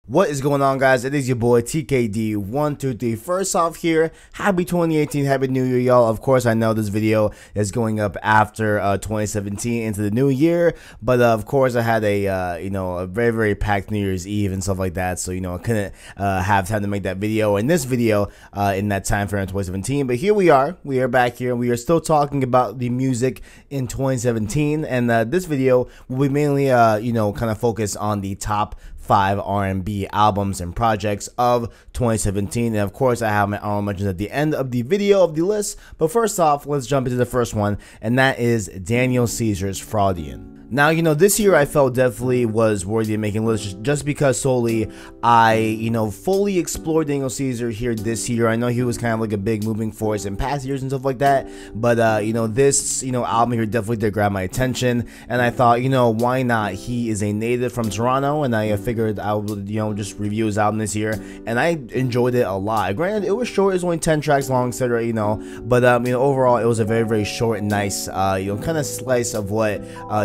What is going on, guys? It is your boy TKD123. First off here, happy 2018, happy new year, y'all. Of course, I know this video is going up after 2017 into the new year, but of course I had a a very packed New Year's Eve and stuff like that, so I couldn't have time to make that video in this video in that time frame in 2017. But here we are back here, and we are still talking about the music in 2017, and this video will be mainly kind of focused on the top 5 R&B albums and projects of 2017, and of course I have my honorable mentions at the end of the video of the list. But first off, let's jump into the first one, and that is Daniel Caesar's Fraudian. Now, this year I felt definitely was worthy of making lists just because solely I, fully explored Daniel Caesar here this year. I know he was kind of like a big moving force in past years and stuff like that, but, this, album here definitely did grab my attention, and I thought, why not? He is a native from Toronto, and I figured I would, just review his album this year, and I enjoyed it a lot. Granted, it was short, it was only 10 tracks long, etc., but, overall, it was a very short and nice, kind of slice of what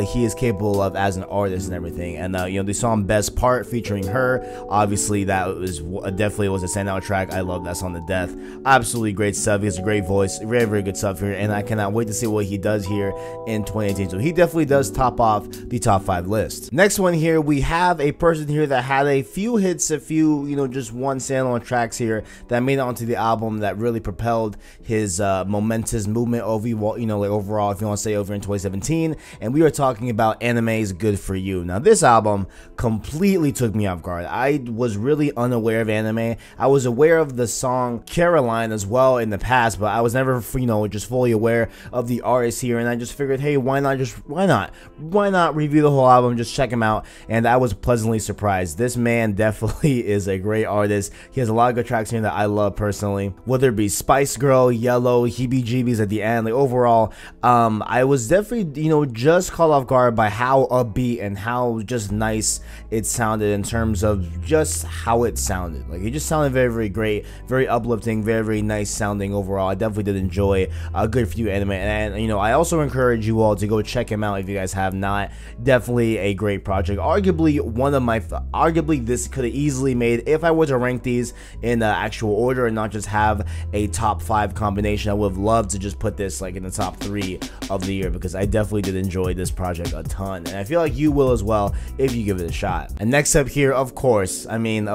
he is capable of as an artist and everything. And the song Best Part featuring her, obviously that was definitely was a standout track. I love that song to death. Absolutely great stuff. He has a great voice, very good stuff here, and I cannot wait to see what he does here in 2018. So he definitely does top off the top 5 list. Next one here, we have a person here that had a few hits, a few just one standalone tracks here that made it onto the album that really propelled his momentous movement Ovie, overall, if you want to say, over in 2017. And we are talking about Anime's Good For You. Now, this album completely took me off guard. I was really unaware of Anime. I was aware of the song Caroline as well in the past, but I was never, just fully aware of the artist here, and I just figured, hey, why not review the whole album, just check him out, and I was pleasantly surprised. This man definitely is a great artist. He has a lot of good tracks here that I love personally, whether it be Spice Girl, Yellow, Heebie Jeebies at the end. Overall, I was definitely, just caught off guard by how upbeat and how just nice it sounded in terms of just how it sounded. Like, it just sounded very great, very uplifting, very nice sounding overall. I definitely did enjoy a Good For You Anime, and I also encourage you all to go check him out if you guys have not. Definitely a great project. Arguably this could have easily made, if I were to rank these in the actual order and not just have a top 5 combination, I would have loved to just put this like in the top 3 of the year, because I definitely did enjoy this project a ton, and I feel like you will as well if you give it a shot. And next up here, of course, I mean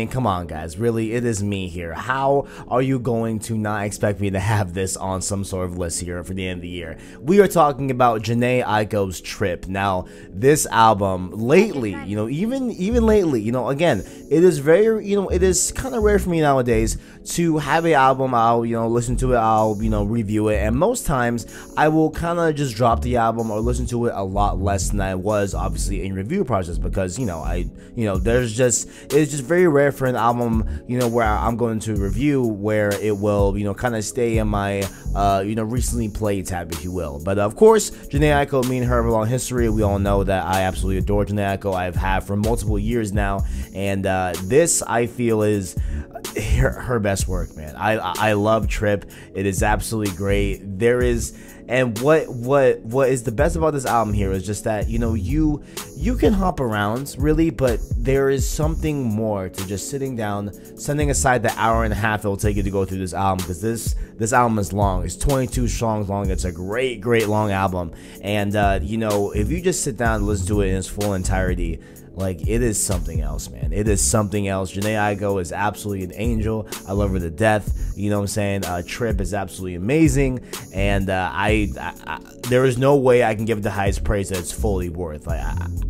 come on, guys, really, it is me here. How are you going to not expect me to have this on some sort of list here for the end of the year? We are talking about Jhené Aiko's Trip. Now, this album lately, even lately, again, it is very, it is kind of rare for me nowadays to have an album. I'll listen to it, I'll review it, and most times I will kind of just drop the album or listen to it a lot less than I was obviously in review process, because it's just very rare for an album where I'm going to review where it will kind of stay in my recently played tab, if you will. But of course, Jhené Aiko, me and her have a long history. We all know that I absolutely adore Jhené Aiko. I've had for multiple years now, and this, I feel, is her best work, man. I love Trip. It is absolutely great. And what is the best about this album here is just that you can hop around really, but there is something more to just sitting down, setting aside the hour and a half it will take you to go through this album, because this album is long. It's 22 songs long. It's a great long album, and if you just sit down and listen to it in its full entirety, like, it is something else, man. It is something else. Jhené Aiko is absolutely an angel. I love her to death. You know what I'm saying? Trip is absolutely amazing, and there is no way I can give it the highest praise that it's fully worth. Like,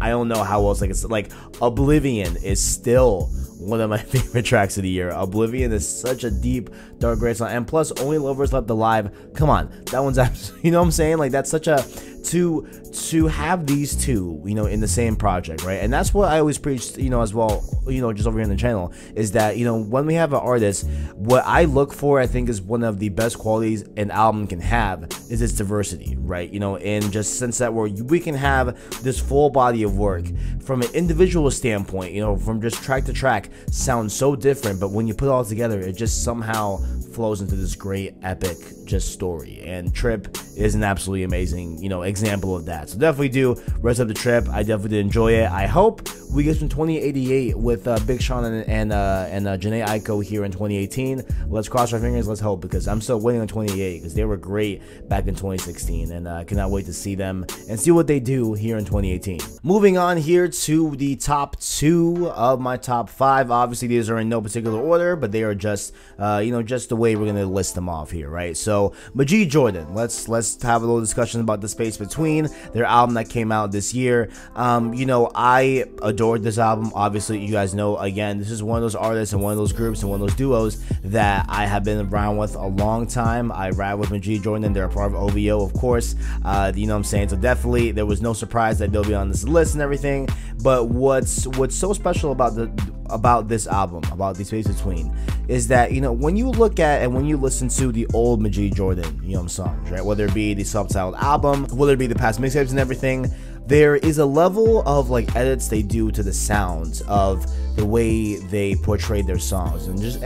I don't know how else. Like, it's like Oblivion is still one of my favorite tracks of the year. Oblivion is such a deep, dark, great song, and plus, Only Lovers Left Alive. Come on, that one's absolutely, you know what I'm saying? Like, that's such a to have these two, in the same project, right? And that's what I always preach, as well, just over here on the channel, is that, when we have an artist, what I look for, I think, is one of the best qualities an album can have is its diversity, right? In just sense that where we can have this full body of work from an individual standpoint, from just track to track, sounds so different, but when you put it all together, it just somehow flows into this great epic just story. And Trip is an absolutely amazing, you know, example of that. So definitely do rest up the trip. I definitely did enjoy it. I hope we get some 2088 with Big Sean and Jhené Aiko here in 2018. Let's cross our fingers. Let's hope, because I'm still waiting on 2088 because they were great back in 2016, and I cannot wait to see them and see what they do here in 2018. Moving on here to the top 2 of my top 5. Obviously, these are in no particular order, but they are just you know, just the way we're gonna list them off here, right? So Majid Jordan, let's have a little discussion about The Space Between, their album that came out this year. You know, I adored this album. Obviously, you guys know, again, this is one of those artists and one of those groups and one of those duos that I have been around with a long time. I ride with Majid Jordan. They're a part of Ovie, of course. You know what I'm saying? So definitely there was no surprise that they'll be on this list and everything. But what's so special about this album, about The Space Between, is that, you know, when you look at and when you listen to the old Majid Jordan, you know, songs, right, whether it be the self-titled album, whether it be the past mixtapes and everything, there is a level of like edits they do to the sounds of the way they portrayed their songs, and just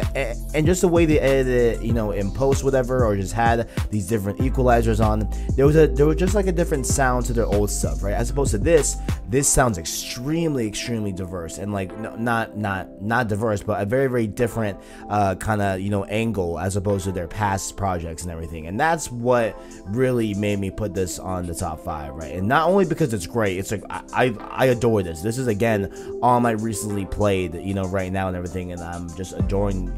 the way they edited it, you know, in post, whatever, or just had these different equalizers on. There was just like a different sound to their old stuff, right? As opposed to this sounds extremely diverse, and like not diverse, but a very different kind of, you know, angle as opposed to their past projects and everything. And that's what really made me put this on the top 5, right? And not only because it's great, it's like I adore this. This is, again, on my recently played, you know, right now and everything, and I'm just adoring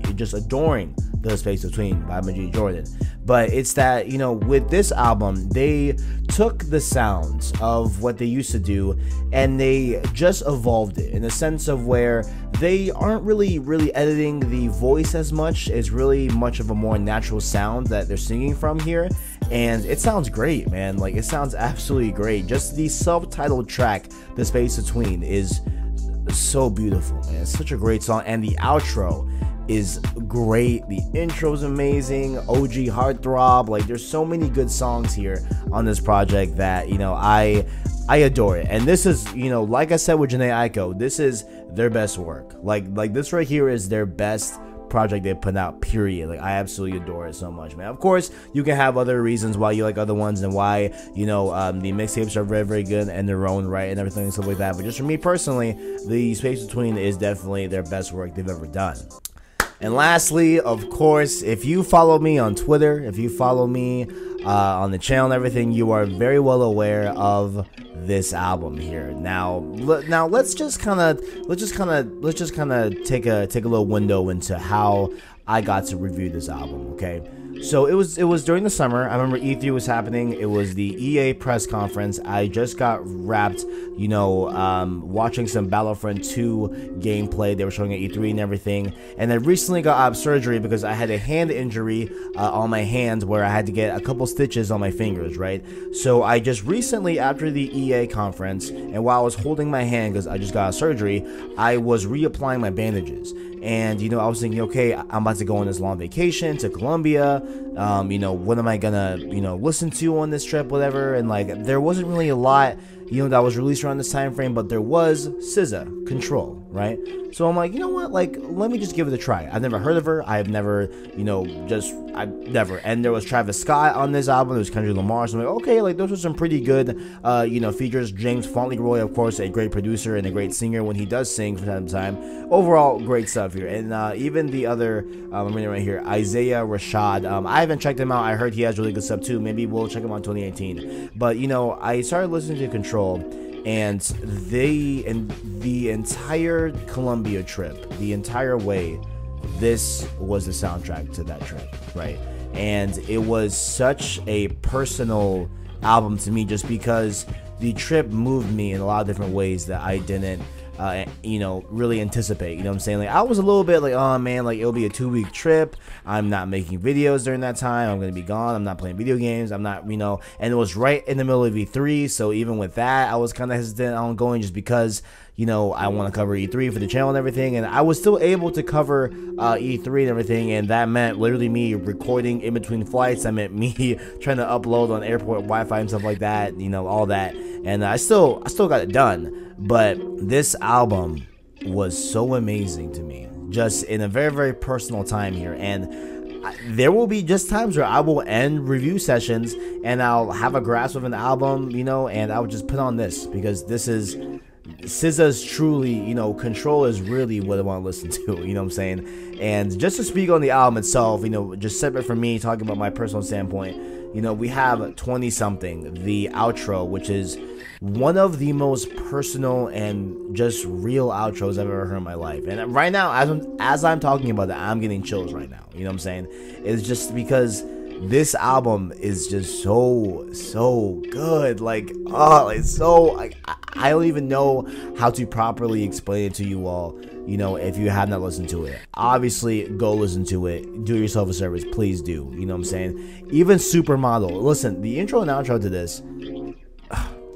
The Space Between by Majid Jordan. But it's that, you know, with this album, they took the sounds of what they used to do and they just evolved it in the sense of where they aren't really editing the voice as much. It's really much of a more natural sound that they're singing from here, and it sounds great, man. Like, it sounds absolutely great. Just the self-titled track, The Space Between, is so beautiful, man. It's such a great song, and the outro is great. The intro is amazing. OG Heartthrob. Like, there's so many good songs here on this project that, you know, I adore it. And this is, you know, like I said with Jhené Aiko, this is their best work. Like this right here is their best project they put out, period. Like, I absolutely adore it so much, man. Of course, you can have other reasons why you like other ones and why, you know, the mixtapes are very good in their own right and everything and stuff like that. But just for me personally, The Space Between is definitely their best work they've ever done. And lastly, of course, if you follow me on Twitter, if you follow me on the channel and everything, you are very well aware of this album here. Now let's just kind of take a little window into how I got to review this album, okay? So it was during the summer. I remember E3 was happening. It was the EA press conference. I just got wrapped, you know, watching some Battlefront 2 gameplay they were showing at E3 and everything. And I recently got out of surgery because I had a hand injury on my hand where I had to get a couple stitches on my fingers, right? So I just recently, after the EA conference, and while I was holding my hand because I just got out of surgery, I was reapplying my bandages. And, you know, I was thinking, okay, I'm about to go on this long vacation to Colombia. You know, what am I gonna, you know, listen to on this trip, whatever. And like, there wasn't really a lot, you know, that was released around this time frame, but there was SZA, Control, right? So I'm like, you know what, like, let me just give it a try. I've never heard of her. I've never, you know, I've never. And there was Travis Scott on this album. There was Kendrick Lamar. So I'm like, okay, like, those were some pretty good, you know, features. James Fauntleroy, of course, a great producer and a great singer when he does sing from time to time. Overall, great stuff here. And even the other, I'm reading right here, Isaiah Rashad. I haven't checked him out. I heard he has really good stuff too. Maybe we'll check him out in 2018. But, you know, I started listening to Control, and the entire Colombia trip, the entire way, this was the soundtrack to that trip, right? And it was such a personal album to me just because the trip moved me in a lot of different ways that I didn't you know, really anticipate. You know what I'm saying? Like, I was a little bit like, oh man, like, it'll be a 2-week trip. I'm not making videos during that time. I'm gonna be gone. I'm not playing video games. I'm not, you know, and it was right in the middle of E3. So even with that, I was kind of hesitant on going just because, you know, I want to cover E3 for the channel and everything, and I was still able to cover E3 and everything, and that meant literally me recording in between flights. That meant me trying to upload on airport Wi-Fi and stuff like that, you know, all that, and I still got it done. But this album was so amazing to me, just in a very personal time here, and there will be just times where I will end review sessions and I'll have a grasp of an album, you know, and I'll just put on this because this is SZA's truly, you know, Control is really what I want to listen to, you know what I'm saying? And just to speak on the album itself, you know, just separate from me talking about my personal standpoint, you know, we have 20 something, the outro, which is one of the most personal and just real outros I've ever heard in my life. And right now, as I'm talking about that, I'm getting chills right now. You know what I'm saying? It's just because this album is just so good. Like, oh, it's so, like, I don't even know how to properly explain it to you all, you know, if you have not listened to it. Obviously, go listen to it. Do yourself a service. Please do. You know what I'm saying? Even Supermodel. Listen, the intro and outro to this,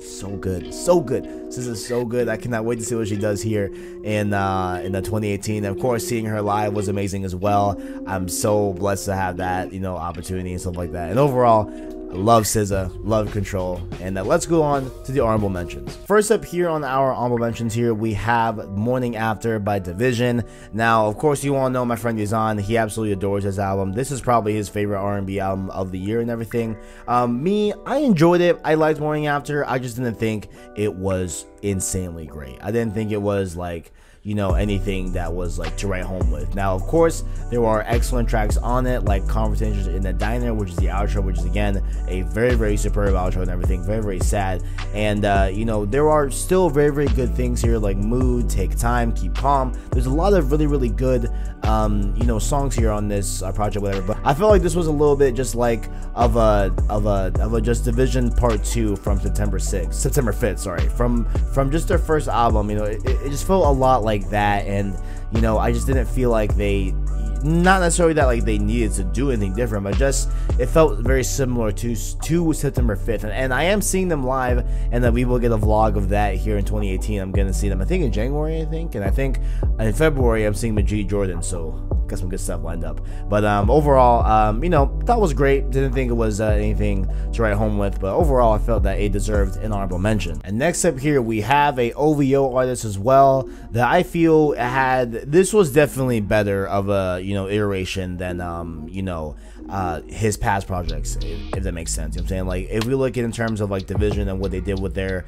so good, so good. This is so good. I cannot wait to see what she does here in the 2018. Of course, seeing her live was amazing as well. I'm so blessed to have that, you know, opportunity and stuff like that. And overall, I love SZA, love Control. And let's go on to the honorable mentions. First up here on our honorable mentions here, we have Morning After by Division. Now, of course, you all know my friend Yazan. He absolutely adores this album. This is probably his favorite R&B album of the year and everything. Me, I enjoyed it. I liked Morning After. I just didn't think it was insanely great. I didn't think it was like, you know, anything that was like to write home with. Now, of course, there are excellent tracks on it, like Conversations in the Diner, which is the outro, which is again a very superb outro and everything, very sad. And you know, there are still very good things here, like Mood, Take Time, Keep Calm. There's a lot of really good you know, songs here on this project, whatever. But I felt like this was a little bit just like of a just Division Part 2 from September 5th, sorry, from just their first album. You know, it just felt a lot like that. And you know, I just didn't feel like they, not necessarily that like they needed to do anything different, but just it felt very similar to September 5th. And I am seeing them live, and then we will get a vlog of that here in 2018. I'm gonna see them, I think in January, and I think in February I'm seeing Majid Jordan, so got some good stuff lined up. But overall, you know, that was great. Didn't think it was anything to write home with, but overall I felt that it deserved an honorable mention. And next up here we have a OVO artist as well that I feel had, this was definitely better of a, you know, iteration than you know, his past projects, if that makes sense. You know what I'm saying? Like, if we look at in terms of like Division and what they did with their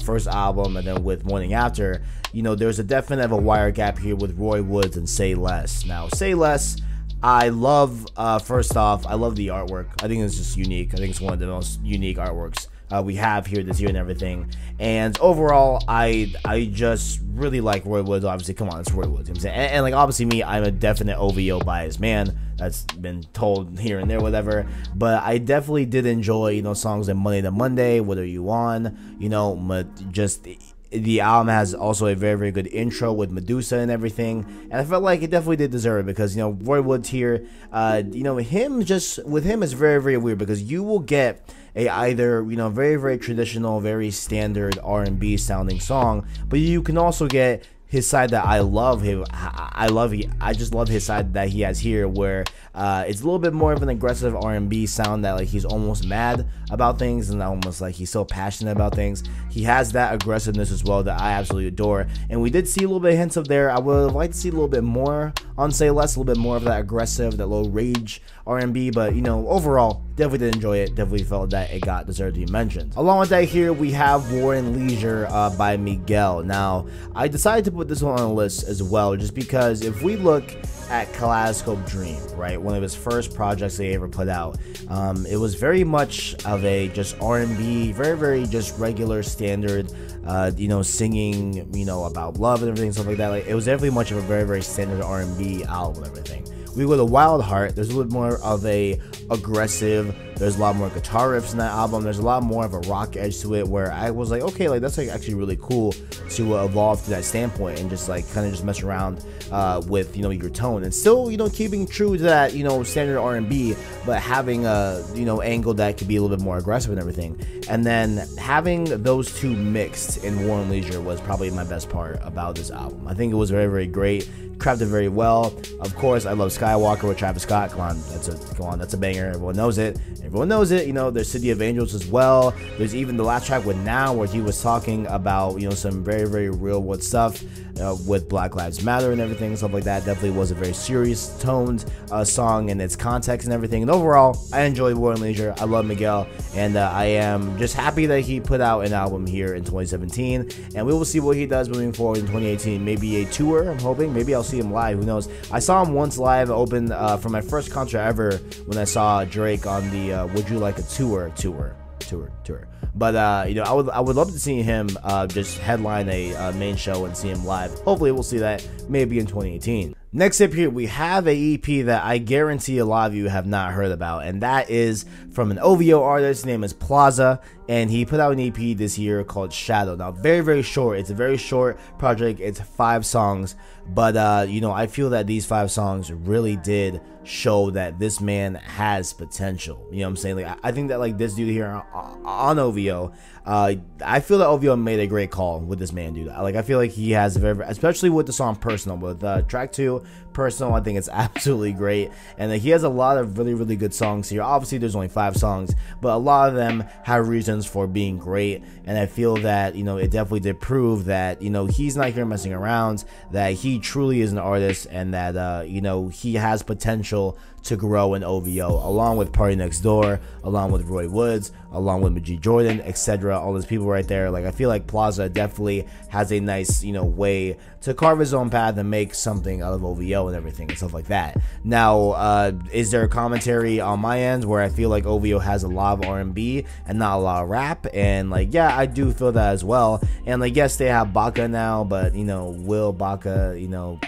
first album, and then with Morning After, you know, there's a definite of a wire gap here with Roy Woods and Say Less. Now, Say Less, I love, first off, I love the artwork. I think it's just unique. I think it's one of the most unique artworks we have here this year and everything. And overall, I just really like Roy Woods. Obviously, come on, it's Roy Woods. You know what I'm saying? And like, obviously me, I'm a definite OVO biased man. That's been told here and there, whatever. But I definitely did enjoy, you know, songs like Monday to Monday, What Are You On? You know, but just the album has also a very good intro with Medusa and everything, and I felt like it definitely did deserve it because, you know, Roy Woods here, you know, with him is very weird because you will get a either, you know, very traditional, very standard R&B sounding song, but you can also get his side that I love. I just love his side that he has here, where it's a little bit more of an aggressive R&B sound that like he's almost mad about things and almost like he's so passionate about things. He has that aggressiveness as well that I absolutely adore, and we did see a little bit of hints of there. I would have liked to see a little bit more on Say Less, a little bit more of that aggressive, that low rage R&B, but you know, overall definitely did enjoy it. Definitely felt that it deserved to be mentioned. Along with that, here we have War and Leisure by Miguel. Now, I decided to put this one on the list as well, just because if we look at Kaleidoscope Dream, right, one of his first projects they ever put out, it was very much of a just R&B, very just regular standard, you know, singing, you know, about love and everything, stuff like that. Like, it was definitely much of a very standard R&B album and everything. We go to Wild Heart. There's a little bit more of a aggressive, there's a lot more guitar riffs in that album, there's a lot more of a rock edge to it, where I was like, okay, like that's like actually really cool to evolve to that standpoint and just like kind of just mess around with, you know, your tone and still, you know, keeping true to that, you know, standard R&B, but having a, you know, angle that could be a little bit more aggressive and everything. And then having those two mixed in War and Leisure was probably my best part about this album. I think it was very great, crafted very well. Of course, I love Skywalker with Travis Scott. Come on, that's a banger. Everyone knows it. You know, there's City of Angels as well. There's even the last track with Now, where he was talking about, you know, some very real world stuff. with Black Lives Matter and everything and stuff like that. Definitely was a very serious toned song in its context and everything. And overall, I enjoyed War and Leisure. I love Miguel, and I am just happy that he put out an album here in 2017, and we will see what he does moving forward in 2018. Maybe a tour, I'm hoping. Maybe I'll see him live, who knows. I saw him once live open for my first concert ever when I saw Drake on the Would You Like a Tour. But you know, I would love to see him just headline a main show and see him live. Hopefully we'll see that maybe in 2018. Next up here, we have a EP that I guarantee a lot of you have not heard about, and that is from an Ovie artist. His name is Plaza, and he put out an EP this year called Shadow. Now, very short. It's a very short project. It's 5 songs, but you know, I feel that these 5 songs really did show that this man has potential. You know what I'm saying? Like, I think that like this dude here on Ovie, I feel that Ovie made a great call with this man, dude. Like, I feel like he has a very, especially with the song Personal, with track 2 Personal, I think it's absolutely great, and he has a lot of really good songs here. Obviously there's only 5 songs, but a lot of them have reasons for being great, and I feel that, you know, it definitely did prove that, you know, he's not here messing around, that he truly is an artist, and that you know, he has potential to grow in OVO, along with Party Next Door, along with Roy Woods, along with Majid Jordan, etc. All those people right there. Like, I feel like Plaza definitely has a nice, you know, way to carve his own path and make something out of OVO and everything and stuff like that. Now, is there a commentary on my end where I feel like OVO has a lot of R&B and not a lot of rap? And like, yeah, I do feel that as well. And like, yes, they have Baka now, but you know, will Baka, you know,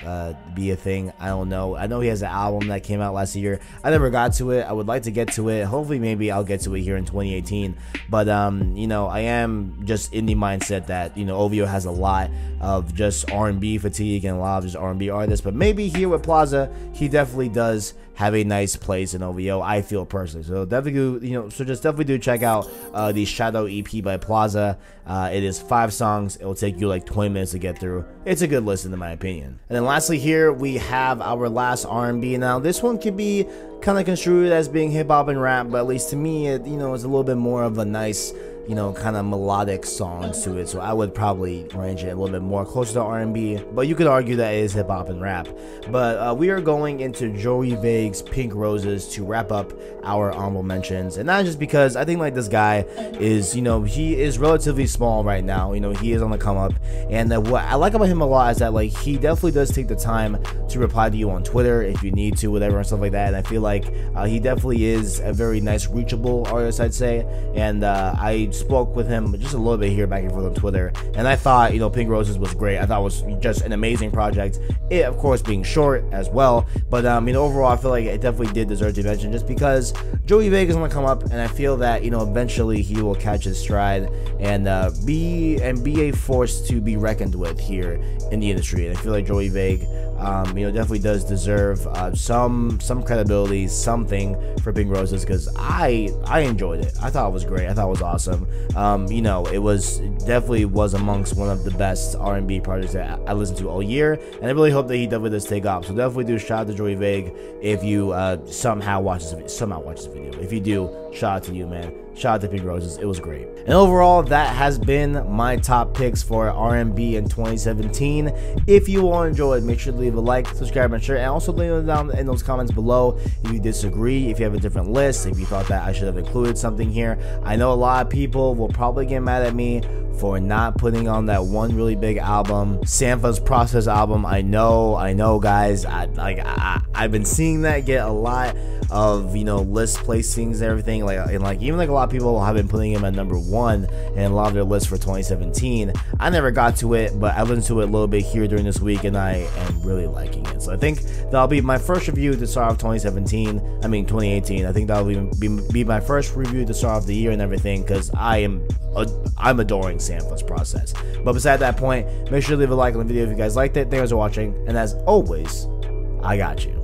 be a thing? I don't know. I know he has an album that came out last year. I never got to it. I would like to get to it. Hopefully maybe I'll get to it here in 2018. But you know, I am just in the mindset that, you know, OVO has a lot of just R&B fatigue and a lot of just R&B artists, but maybe here with Plaza, he definitely does have a nice place in OVO, I feel personally. So definitely do, you know, so just definitely do check out the Shadow EP by Plaza. It is 5 songs. It will take you like 20 minutes to get through. It's a good listen in my opinion. And then lastly here we have our last R&B. Now this one could be kind of construed as being hip hop and rap, but at least to me, it, you know, it's a little bit more of a nice, you know, kind of melodic songs to it. So I would probably range it a little bit more closer to R&B, but you could argue that it is hip hop and rap. But we are going into Joey Vague's Pink Roses to wrap up our honorable mentions, and not just because I think like this guy is, you know, he is relatively small right now. You know, he is on the come up, and what I like about him a lot is that like he definitely does take the time to reply to you on Twitter if you need to, whatever and stuff like that. And I feel like he definitely is a very nice reachable artist, I'd say. And I spoke with him just a little bit here back and forth on Twitter, and I thought, you know, Pink Roses was great. I thought it was just an amazing project. It, of course, being short as well, but you know, overall I feel like it definitely did deserve to mention, just because Joey Vague is gonna come up, and I feel that, you know, eventually he will catch his stride and be a force to be reckoned with here in the industry. And I feel like Joey Vague, you know, definitely does deserve some credibility, something for Pink Roses, because I enjoyed it. I thought it was great. I thought it was awesome. You know, it definitely was amongst one of the best R&B projects that I listened to all year, and I really hope that he definitely does take off. So definitely do shout out to Joey Vague if you somehow watch this video. If you do, shout out to you, man. Shout out to Pink Roses. It was great. And overall, that has been my top picks for R&B in 2017. If you all enjoyed, make sure to leave a like, subscribe, and share, and also leave it down in those comments below if you disagree, if you have a different list, if you thought that I should have included something here. I know a lot of people will probably get mad at me for not putting on that one really big album, Sampha's Process album. I know, guys. I've been seeing that get a lot of, you know, list placings and everything, and even a lot of people have been putting him at #1 in a lot of their lists for 2017. I never got to it, but I listened to it a little bit here during this week, and I am really liking it. So I think that'll be my first review to start off 2018. I think that'll be my first review to start off the year and everything, because I'm adoring Sampha's Process. But beside that point, make sure to leave a like on the video if you guys liked it. Thanks for watching, and as always, I got you.